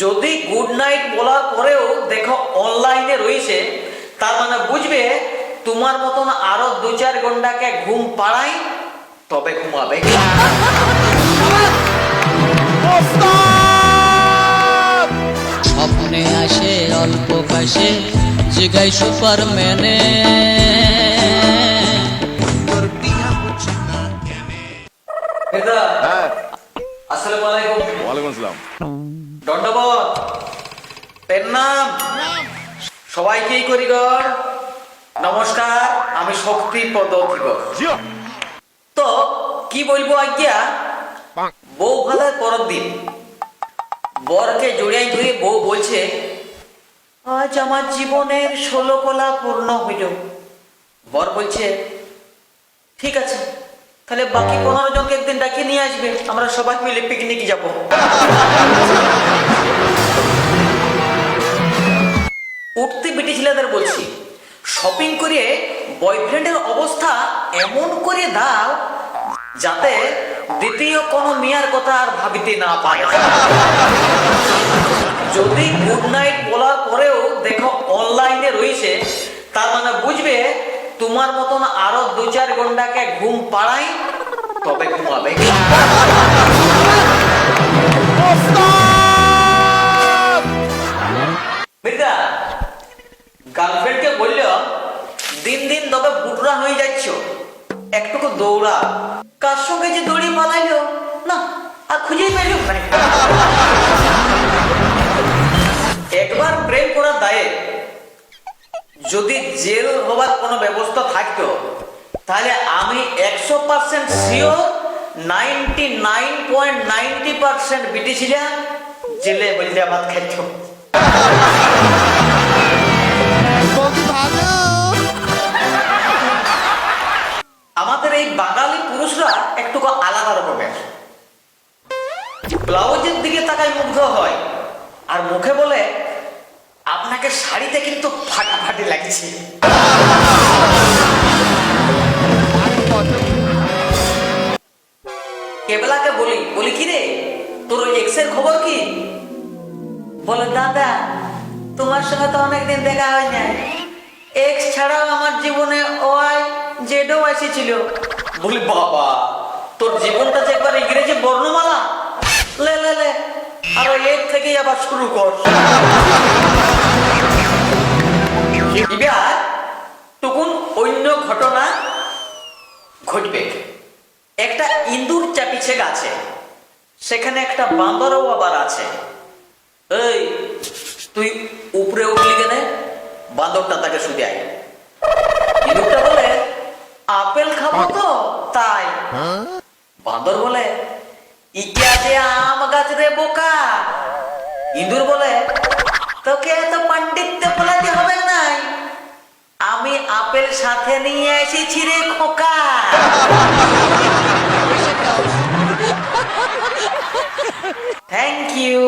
যদি good night বলার পরেও দেখো অনলাইনে রয়েছে, তার মানে বুঝবে তোমার মতন আরো 2-4 ঘন্টাকে ঘুম পাড়াই তবে ঘুমাবে। স্বপ্নে আসে অল্প কাশে জিগাই সুপারম্যানে। আসসালামু আলাইকুম। ওয়ালাইকুম আসসালাম। দণ্ডবোধ, প্রণাম সবাইকে করিগর, নমস্কার। আমি শক্তি পদধিকর। তো কি বলবো আজ্ঞা, বউ ভালার পরের দিন বরকে জড়িয়ে ধরে বউ বলছে, আজ আমার জীবনের 16 কলা পূর্ণ হইল। বর বলছে, ঠিক আছে, তাহলে বাকি 15 জনকে একদিন ডাকিয়ে নিয়ে আসবে, আমরা সবাই মিলে পিকনিক যাব। উঠতে বিটি ছেলেদের বলছি, শপিং করে বয়ফ্রেন্ডের অবস্থা এমন করে দাও যাতে দ্বিতীয় কোনো মেয়ার কথা আর ভাবিতে না পারে। যদি গুড নাইট বলার পরেও দেখো অনলাইনে রয়েছে, তার মানে বুঝবে তোমার মতন আরো 2-4 ঘন্টাকে ঘুম পাড়াই তবে ঘুমাবে। গার্লফ্রেন্ডকে বলল, দিন দিন তবে বুটরা হয়ে যাচ্ছ, একটুকু দৌড়া। কার সঙ্গে যে দৌড়িয়ে পালাইলো না আর খুঁজেই পেল। একবার প্রেম করার দায়ে যদি জেল হবার কোনো ব্যবস্থা থাকতো, তাহলে আমি 100% শিওর 99.90% বিটিছিলাম জেলে বললে ভাত খাইত। আমাদের এই বাঙালি পুরুষরা একটু আলাদা রকমের। ব্লাউজের দিকে তাকায় মুগ্ধ হয় আর মুখে বলে, আপনাকে শাড়িতে কিন্তু ফাটাফাটি লাগছে। কেবলাকে বলি কি রে, তোর এক্সের খবর কি? বলে, দাদা তোমার সঙ্গে তো অনেকদিন দেখা হয় না, এক্স ছাড়াও আমার জীবনে ওয়াই জেডও এসেছিল। বলি, বাবা তোর জীবনটা যে একবার ইংরেজি বর্ণমালা, লে লে লে আর এর থেকেই আবার শুরু কর। এবার তখন অন্য ঘটনা ঘটবে। একটা ইঁদুর চাপিছে গাছে, সেখানে একটা বান্দরও আবার আছে। এই তুই উপরে উঠলি কেন? বান্দরটা তাকে শুধু আয়। ইঁদুরটা বলে, আপেল খাবো তো তাই। বান্দর বলে, ইকে আছে আম গাছ রে বোকা। ইঁদুর বলে, তোকে এত পাণ্ডিত্য বলাতে হবে নাই, আমি আপেল সাথে নিয়ে এসেছি রে খোকা। Thank you.